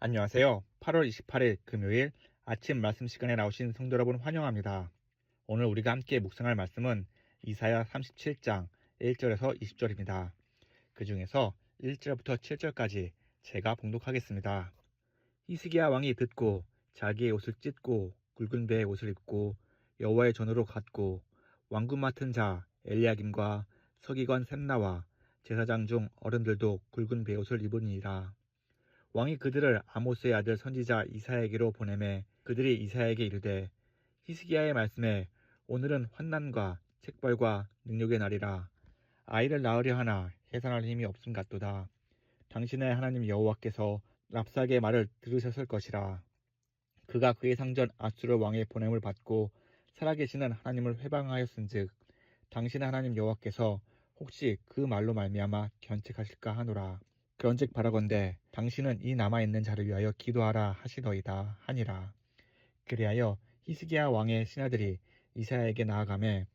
안녕하세요. 8월 28일 금요일 아침 말씀 시간에 나오신 성도 여러분 환영합니다. 오늘 우리가 함께 묵상할 말씀은 이사야 37장 1절에서 20절입니다. 그 중에서 1절부터 7절까지 제가 봉독하겠습니다. 히스기야 왕이 듣고 자기의 옷을 찢고 굵은 배의 옷을 입고 여호와의 전으로 갔고 왕궁 맡은 자 엘리야김과 서기관 셈나와 제사장 중 어른들도 굵은 배의 옷을 입으니라. 왕이 그들을 아모스의 아들 선지자 이사야에게로 보내매 그들이 이사야에게 이르되 히스기야의 말씀에 오늘은 환난과 책벌과 능력의 날이라. 아이를 낳으려 하나 해산할 힘이 없음 같도다. 당신의 하나님 여호와께서 랍삭의 말을 들으셨을 것이라. 그가 그의 상전 아수르 왕의 보냄을 받고 살아계시는 하나님을 회방하였은즉 당신의 하나님 여호와께서 혹시 그 말로 말미암아 견책하실까 하노라. 그런즉 바라건대 당신은 이 남아있는 자를 위하여 기도하라 하시더이다 하니라. 그리하여 히스기야 왕의 신하들이 이사야에게 나아가매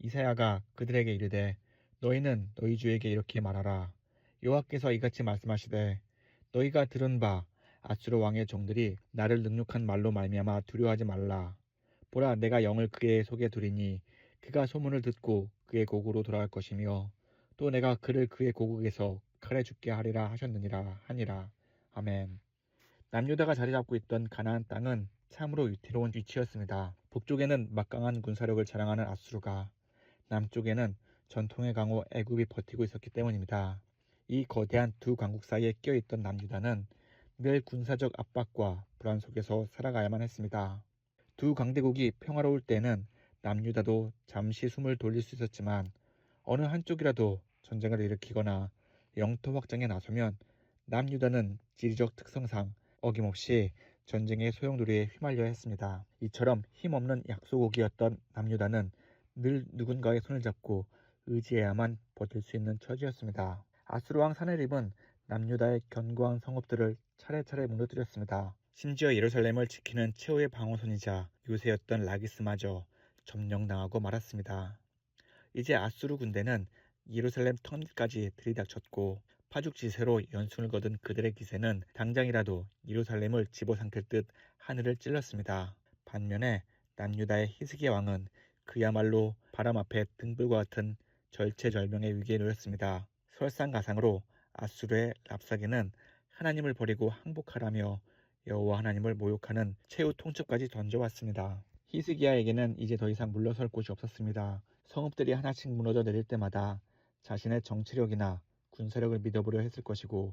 이사야가 그들에게 이르되 너희는 너희 주에게 이렇게 말하라. 여호와께서 이같이 말씀하시되 너희가 들은 바 아수르 왕의 종들이 나를 능욕한 말로 말미암아 두려워하지 말라. 보라, 내가 영을 그의 속에 두리니 그가 소문을 듣고 그의 고국으로 돌아갈 것이며 또 내가 그를 그의 고국에서 칼에 죽게 하리라 하셨느니라 하니라. 아멘. 남유다가 자리 잡고 있던 가나안 땅은 참으로 위태로운 위치였습니다. 북쪽에는 막강한 군사력을 자랑하는 아수르가, 남쪽에는 전통의 강호 애굽이 버티고 있었기 때문입니다. 이 거대한 두 강국 사이에 끼어있던 남유다는 늘 군사적 압박과 불안 속에서 살아가야만 했습니다. 두 강대국이 평화로울 때는 남유다도 잠시 숨을 돌릴 수 있었지만 어느 한쪽이라도 전쟁을 일으키거나 영토 확장에 나서면 남유다는 지리적 특성상 어김없이 전쟁의 소용돌이에 휘말려야 했습니다. 이처럼 힘없는 약소국이었던 남유다는 늘 누군가의 손을 잡고 의지해야만 버틸 수 있는 처지였습니다. 아수르 왕 사네립은 남유다의 견고한 성읍들을 차례차례 무너뜨렸습니다. 심지어 예루살렘을 지키는 최후의 방어선이자 요새였던 라기스마저 점령당하고 말았습니다. 이제 아수르 군대는 예루살렘 턱밑까지 들이닥쳤고 파죽지세로 연순을 거둔 그들의 기세는 당장이라도 예루살렘을 집어삼킬 듯 하늘을 찔렀습니다. 반면에 남유다의 히스기야 왕은 그야말로 바람 앞에 등불과 같은 절체절명의 위기에 놓였습니다. 설상가상으로 아수르의 랍사게는 하나님을 버리고 항복하라며 여호와 하나님을 모욕하는 최후 통첩까지 던져왔습니다. 히스기야에게는 이제 더 이상 물러설 곳이 없었습니다. 성읍들이 하나씩 무너져 내릴 때마다 자신의 정치력이나 군사력을 믿어보려 했을 것이고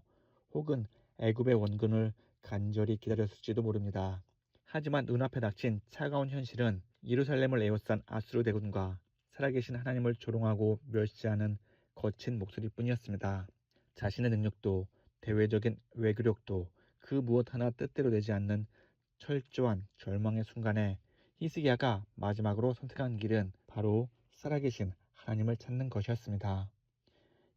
혹은 애굽의 원군을 간절히 기다렸을지도 모릅니다. 하지만 눈앞에 닥친 차가운 현실은 예루살렘을 에워싼 아수르 대군과 살아계신 하나님을 조롱하고 멸시하는 거친 목소리뿐이었습니다. 자신의 능력도 대외적인 외교력도 그 무엇 하나 뜻대로 되지 않는 철저한 절망의 순간에 히스기야가 마지막으로 선택한 길은 바로 살아계신 하나님을 찾는 것이었습니다.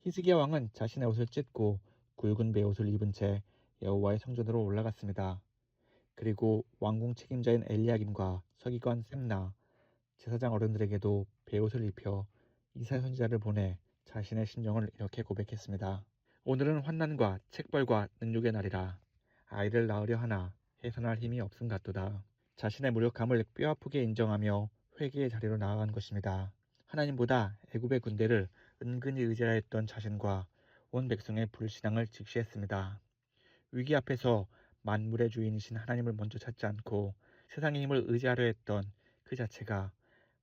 히스기야 왕은 자신의 옷을 찢고 굵은 베옷을 입은 채 여호와의 성전으로 올라갔습니다. 그리고 왕궁 책임자인 엘리야김과 서기관 셈나, 제사장 어른들에게도 베옷을 입혀 이사야 선지자를 보내 자신의 심정을 이렇게 고백했습니다. 오늘은 환난과 책벌과 능욕의 날이라. 아이를 낳으려 하나 해산할 힘이 없음 같도다. 자신의 무력함을 뼈아프게 인정하며 회개의 자리로 나아간 것입니다. 하나님보다 애굽의 군대를 은근히 의지하려 했던 자신과 온 백성의 불신앙을 직시했습니다. 위기 앞에서 만물의 주인이신 하나님을 먼저 찾지 않고 세상의 힘을 의지하려 했던 그 자체가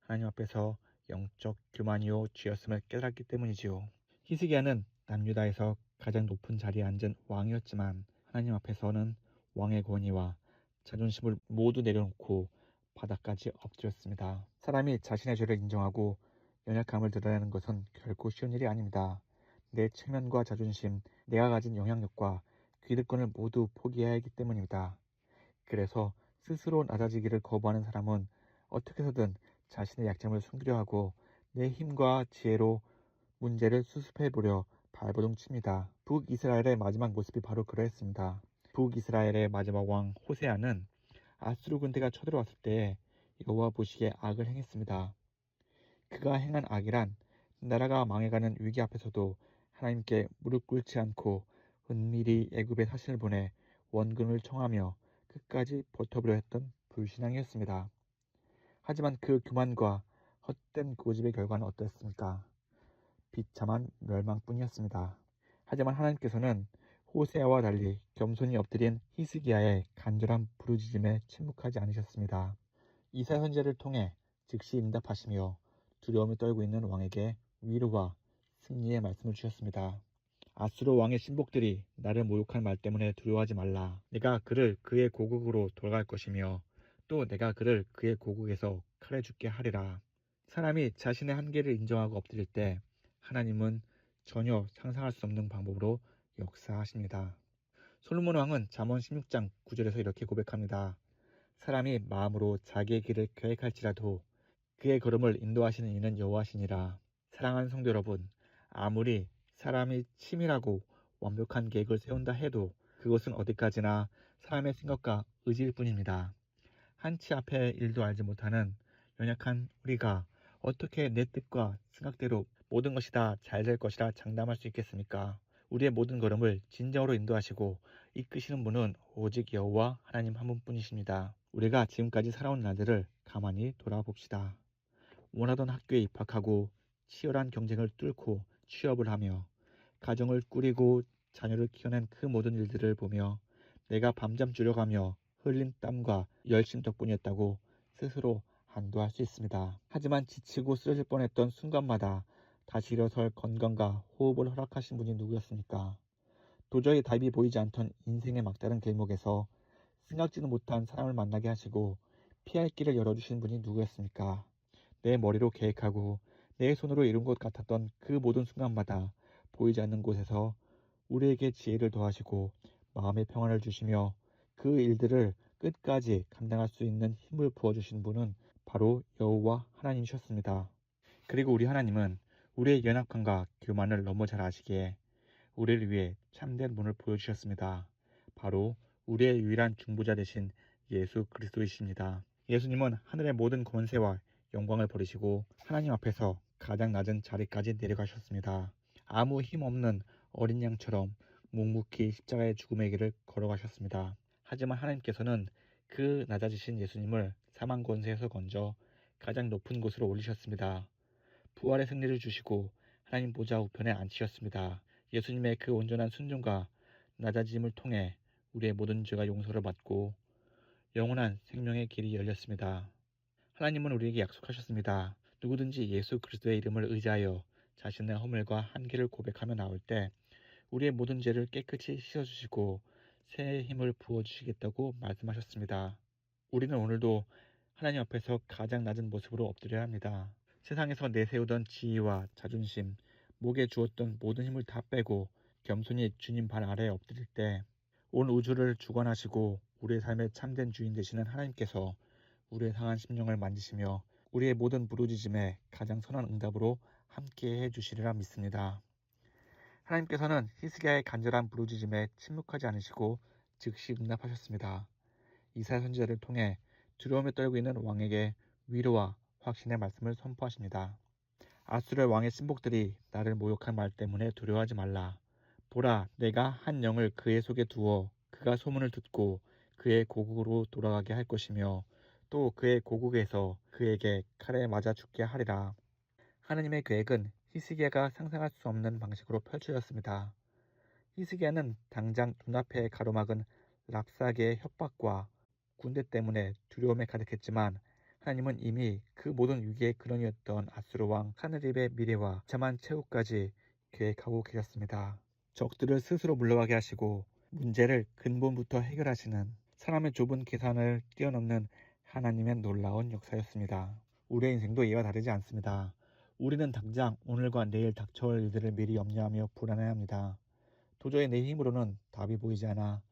하나님 앞에서 영적 교만이요 죄였음을 깨달았기 때문이지요. 히스기야는 남유다에서 가장 높은 자리에 앉은 왕이었지만 하나님 앞에서는 왕의 권위와 자존심을 모두 내려놓고 바닥까지 엎드렸습니다. 사람이 자신의 죄를 인정하고 연약함을 드러내는 것은 결코 쉬운 일이 아닙니다. 내 체면과 자존심, 내가 가진 영향력과 기득권을 모두 포기해야 하기 때문입니다. 그래서 스스로 낮아지기를 거부하는 사람은 어떻게 해서든 자신의 약점을 숨기려 하고 내 힘과 지혜로 문제를 수습해보려 발버둥 칩니다. 북이스라엘의 마지막 모습이 바로 그러했습니다. 북이스라엘의 마지막 왕 호세아는 아수르 군대가 쳐들어왔을 때 여호와 보시기에 악을 행했습니다. 그가 행한 악이란 나라가 망해가는 위기 앞에서도 하나님께 무릎 꿇지 않고 은밀히 애굽에 사신을 보내 원근을 청하며 끝까지 버텨보려 했던 불신앙이었습니다. 하지만 그 교만과 헛된 고집의 결과는 어땠습니까? 비참한 멸망뿐이었습니다. 하지만 하나님께서는 호세아와 달리 겸손히 엎드린 히스기야의 간절한 부르짖음에 침묵하지 않으셨습니다. 이사 선지자를 통해 즉시 응답하시며 두려움에 떨고 있는 왕에게 위로와 승리의 말씀을 주셨습니다. 아수르 왕의 신복들이 나를 모욕한 말 때문에 두려워하지 말라. 내가 그를 그의 고국으로 돌아갈 것이며 또 내가 그를 그의 고국에서 칼에 죽게 하리라. 사람이 자신의 한계를 인정하고 엎드릴 때 하나님은 전혀 상상할 수 없는 방법으로 역사하십니다. 솔로몬 왕은 잠언 16장 9절에서 이렇게 고백합니다. 사람이 마음으로 자기의 길을 계획할지라도 그의 걸음을 인도하시는 이는 여호와시니라. 사랑하는 성도 여러분, 아무리 사람이 치밀하고 완벽한 계획을 세운다 해도 그것은 어디까지나 사람의 생각과 의지일 뿐입니다. 한치 앞의 일도 알지 못하는 연약한 우리가 어떻게 내 뜻과 생각대로 모든 것이 다 잘 될 것이라 장담할 수 있겠습니까? 우리의 모든 걸음을 진정으로 인도하시고 이끄시는 분은 오직 여호와 하나님 한 분뿐이십니다. 우리가 지금까지 살아온 날들을 가만히 돌아봅시다. 원하던 학교에 입학하고 치열한 경쟁을 뚫고 취업을 하며 가정을 꾸리고 자녀를 키워낸 그 모든 일들을 보며 내가 밤잠 줄여가며 흘린 땀과 열심 덕분이었다고 스스로 안도할 수 있습니다. 하지만 지치고 쓰러질 뻔했던 순간마다 다시 일어설 건강과 호흡을 허락하신 분이 누구였습니까? 도저히 답이 보이지 않던 인생의 막다른 길목에서 생각지도 못한 사람을 만나게 하시고 피할 길을 열어주신 분이 누구였습니까? 내 머리로 계획하고 내 손으로 이룬 것 같았던 그 모든 순간마다 보이지 않는 곳에서 우리에게 지혜를 더하시고 마음의 평안을 주시며 그 일들을 끝까지 감당할 수 있는 힘을 부어주신 분은 바로 여호와 하나님이셨습니다. 그리고 우리 하나님은 우리의 연약함과 교만을 너무 잘 아시기에 우리를 위해 참된 분을 보여주셨습니다. 바로 우리의 유일한 중보자 되신 예수 그리스도이십니다. 예수님은 하늘의 모든 권세와 영광을 버리시고 하나님 앞에서 가장 낮은 자리까지 내려가셨습니다. 아무 힘 없는 어린 양처럼 묵묵히 십자가의 죽음의 길을 걸어가셨습니다. 하지만 하나님께서는 그 낮아지신 예수님을 사망 권세에서 건져 가장 높은 곳으로 올리셨습니다. 부활의 승리를 주시고 하나님 보좌 우편에 앉히셨습니다. 예수님의 그 온전한 순종과 낮아짐을 통해 우리의 모든 죄가 용서를 받고 영원한 생명의 길이 열렸습니다. 하나님은 우리에게 약속하셨습니다. 누구든지 예수 그리스도의 이름을 의지하여 자신의 허물과 한계를 고백하며 나올 때 우리의 모든 죄를 깨끗이 씻어주시고 새 힘을 부어주시겠다고 말씀하셨습니다. 우리는 오늘도 하나님 앞에서 가장 낮은 모습으로 엎드려야 합니다. 세상에서 내세우던 지위와 자존심, 목에 주었던 모든 힘을 다 빼고 겸손히 주님 발 아래에 엎드릴 때 온 우주를 주관하시고 우리의 삶의 참된 주인 되시는 하나님께서 우리의 상한 심령을 만지시며 우리의 모든 부르짖음에 가장 선한 응답으로 함께 해주시리라 믿습니다. 하나님께서는 히스기야의 간절한 부르짖음에 침묵하지 않으시고 즉시 응답하셨습니다. 이사야 선지자를 통해 두려움에 떨고 있는 왕에게 위로와 확신의 말씀을 선포하십니다. 아수르 왕의 신복들이 나를 모욕한 말 때문에 두려워하지 말라. 보라, 내가 한 영을 그의 속에 두어 그가 소문을 듣고 그의 고국으로 돌아가게 할 것이며 또 그의 고국에서 그에게 칼에 맞아 죽게 하리라. 하느님의 계획은 히스기야가 상상할 수 없는 방식으로 펼쳐졌습니다. 히스기야는 당장 눈앞에 가로막은 랍사게의 협박과 군대 때문에 두려움에 가득했지만 하나님은 이미 그 모든 위기의 근원이었던 아수르 왕 사느립의 미래와 비참한 최후까지 계획하고 계셨습니다. 적들을 스스로 물러가게 하시고 문제를 근본부터 해결하시는 사람의 좁은 계산을 뛰어넘는 하나님의 놀라운 역사였습니다. 우리의 인생도 이와 다르지 않습니다. 우리는 당장 오늘과 내일 닥쳐올 일들을 미리 염려하며 불안해합니다. 도저히 내 힘으로는 답이 보이지 않아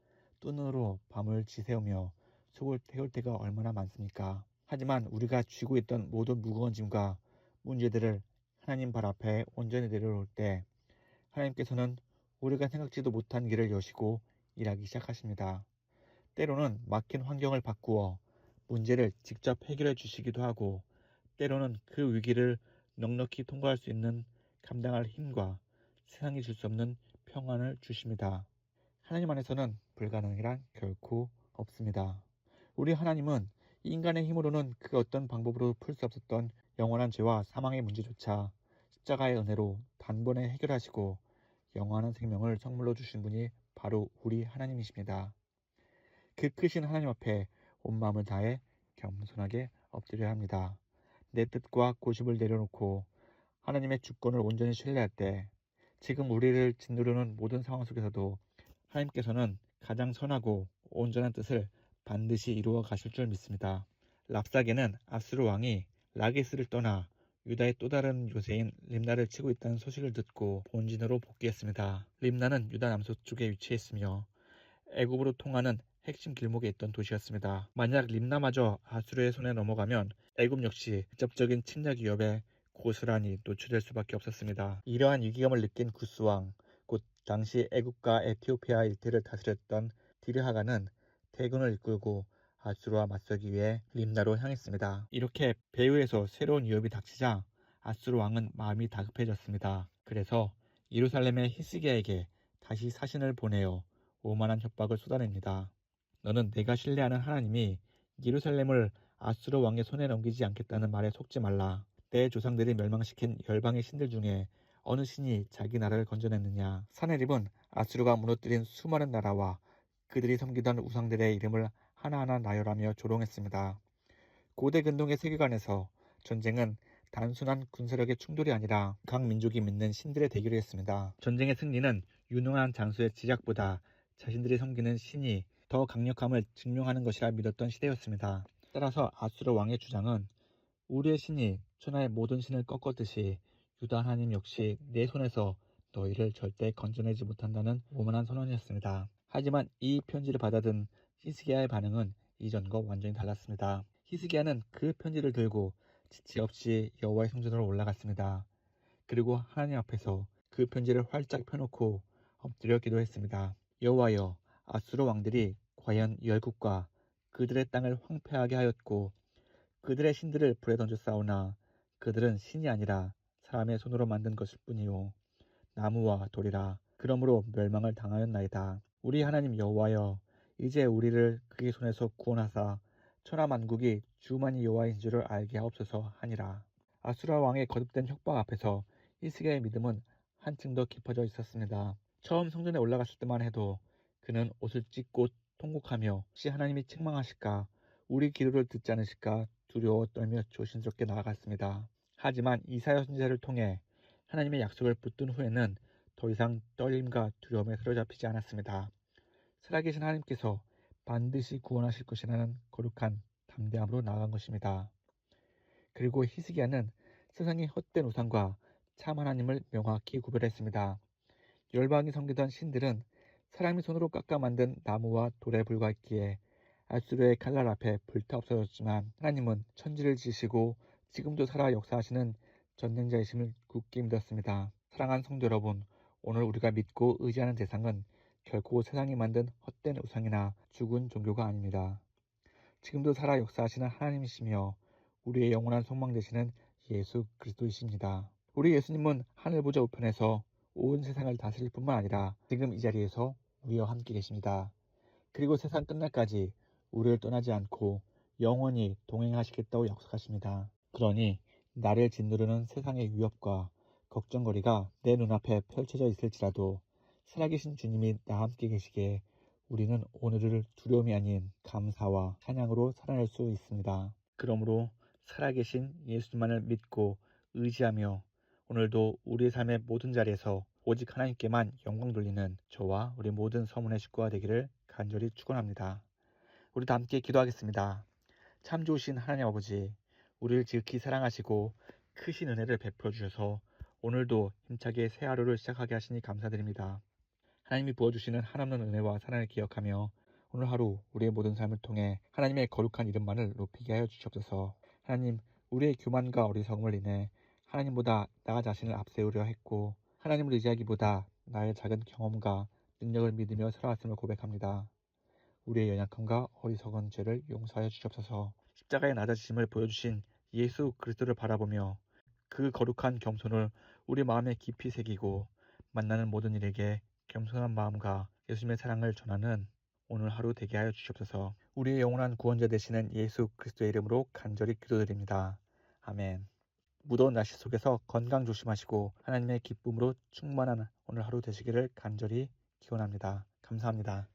뜬으로 밤을 지새우며 속을 태울 때가 얼마나 많습니까? 하지만 우리가 쥐고 있던 모든 무거운 짐과 문제들을 하나님 발 앞에 온전히 내려놓을 때 하나님께서는 우리가 생각지도 못한 길을 여시고 일하기 시작하십니다. 때로는 막힌 환경을 바꾸어 문제를 직접 해결해 주시기도 하고 때로는 그 위기를 넉넉히 통과할 수 있는 감당할 힘과 세상이 줄 수 없는 평안을 주십니다. 하나님 안에서는 불가능이란 결코 없습니다. 우리 하나님은 인간의 힘으로는 그 어떤 방법으로 풀 수 없었던 영원한 죄와 사망의 문제조차 십자가의 은혜로 단번에 해결하시고 영원한 생명을 선물로 주신 분이 바로 우리 하나님이십니다. 그 크신 하나님 앞에 온 마음을 다해 겸손하게 엎드려야 합니다. 내 뜻과 고집을 내려놓고 하나님의 주권을 온전히 신뢰할 때 지금 우리를 짓누르는 모든 상황 속에서도 하나님께서는 가장 선하고 온전한 뜻을 반드시 이루어 가실 줄 믿습니다. 랍사게는 아수르 왕이 라게스를 떠나 유다의 또 다른 요새인 림나를 치고 있다는 소식을 듣고 본진으로 복귀했습니다. 림나는 유다 남서쪽에 위치했으며 애굽으로 통하는 핵심 길목에 있던 도시였습니다. 만약 림나마저 아수르의 손에 넘어가면 애굽 역시 직접적인 침략 위협에 고스란히 노출될 수밖에 없었습니다. 이러한 위기감을 느낀 구스왕, 곧 당시 애굽과 에티오피아 일대를 다스렸던 디르하가는 대군을 이끌고 아수르와 맞서기 위해 림나로 향했습니다. 이렇게 배후에서 새로운 위협이 닥치자 아수르 왕은 마음이 다급해졌습니다. 그래서 예루살렘의 히스기야에게 다시 사신을 보내어 오만한 협박을 쏟아냅니다. 너는 내가 신뢰하는 하나님이 예루살렘을 아수르 왕의 손에 넘기지 않겠다는 말에 속지 말라. 내 조상들이 멸망시킨 열방의 신들 중에 어느 신이 자기 나라를 건져냈느냐. 사네립은 아수르가 무너뜨린 수많은 나라와 그들이 섬기던 우상들의 이름을 하나하나 나열하며 조롱했습니다. 고대 근동의 세계관에서 전쟁은 단순한 군사력의 충돌이 아니라 각 민족이 믿는 신들의 대결이었습니다. 전쟁의 승리는 유능한 장수의 지략보다 자신들이 섬기는 신이 더 강력함을 증명하는 것이라 믿었던 시대였습니다. 따라서 아수르 왕의 주장은 우리의 신이 천하의 모든 신을 꺾었듯이 유다 하나님 역시 내 손에서 너희를 절대 건져내지 못한다는 오만한 선언이었습니다. 하지만 이 편지를 받아든 히스기야의 반응은 이전과 완전히 달랐습니다. 히스기야는 그 편지를 들고 지체 없이 여호와의 성전으로 올라갔습니다. 그리고 하나님 앞에서 그 편지를 활짝 펴놓고 엎드려 기도했습니다. 여호와여, 아수르 왕들이 과연 이 열국과 그들의 땅을 황폐하게 하였고 그들의 신들을 불에 던져 싸우나 그들은 신이 아니라 사람의 손으로 만든 것일 뿐이요 나무와 돌이라. 그러므로 멸망을 당하였나이다. 우리 하나님 여호와여, 이제 우리를 그의 손에서 구원하사 천하만국이 주만이 여호와인 줄을 알게 하옵소서 하니라. 아수라 왕의 거듭된 협박 앞에서 히스기야의 믿음은 한층 더 깊어져 있었습니다. 처음 성전에 올라갔을 때만 해도 그는 옷을 찢고 통곡하며 혹시 하나님이 책망하실까, 우리 기도를 듣지 않으실까 두려워 떨며 조심스럽게 나아갔습니다. 하지만 이사야 선지자를 통해 하나님의 약속을 붙든 후에는 더 이상 떨림과 두려움에 사로잡히지 않았습니다. 살아계신 하나님께서 반드시 구원하실 것이라는 거룩한 담대함으로 나아간 것입니다. 그리고 히스기야는 세상의 헛된 우상과 참 하나님을 명확히 구별했습니다. 열방이 섬기던 신들은 사람이 손으로 깎아 만든 나무와 돌에 불과했기에 아수르의 칼날 앞에 불타 없어졌지만 하나님은 천지를 지시고 지금도 살아 역사하시는 전능자이심을 굳게 믿었습니다. 사랑하는 성도 여러분, 오늘 우리가 믿고 의지하는 대상은 결코 세상이 만든 헛된 우상이나 죽은 종교가 아닙니다. 지금도 살아 역사하시는 하나님이시며 우리의 영원한 소망 되시는 예수 그리스도이십니다. 우리 예수님은 하늘 보좌 우편에서 온 세상을 다스릴 뿐만 아니라 지금 이 자리에서 우리와 함께 계십니다. 그리고 세상 끝날까지 우리를 떠나지 않고 영원히 동행하시겠다고 약속하십니다. 그러니 나를 짓누르는 세상의 위협과 걱정거리가 내 눈앞에 펼쳐져 있을지라도 살아계신 주님이 나와 함께 계시기에 우리는 오늘을 두려움이 아닌 감사와 찬양으로 살아낼 수 있습니다. 그러므로 살아계신 예수님만을 믿고 의지하며 오늘도 우리의 삶의 모든 자리에서 오직 하나님께만 영광 돌리는 저와 우리 모든 서문의 식구가 되기를 간절히 축원합니다. 우리 다 함께 기도하겠습니다. 참 좋으신 하나님 아버지, 우리를 지극히 사랑하시고 크신 은혜를 베풀어 주셔서 오늘도 힘차게 새 하루를 시작하게 하시니 감사드립니다. 하나님이 부어주시는 한없는 은혜와 사랑을 기억하며 오늘 하루 우리의 모든 삶을 통해 하나님의 거룩한 이름만을 높이게 하여 주시옵소서. 하나님, 우리의 교만과 어리석음을 인해 하나님보다 나 자신을 앞세우려 했고 하나님을 의지하기보다 나의 작은 경험과 능력을 믿으며 살아왔음을 고백합니다. 우리의 연약함과 어리석은 죄를 용서하여 주시옵소서. 십자가의 낮아지심을 보여주신 예수 그리스도를 바라보며 그 거룩한 겸손을 우리 마음에 깊이 새기고 만나는 모든 이에게 겸손한 마음과 예수님의 사랑을 전하는 오늘 하루 되게 하여 주시옵소서. 우리의 영원한 구원자 되시는 예수 그리스도의 이름으로 간절히 기도드립니다. 아멘. 무더운 날씨 속에서 건강 조심하시고 하나님의 기쁨으로 충만한 오늘 하루 되시기를 간절히 기원합니다. 감사합니다.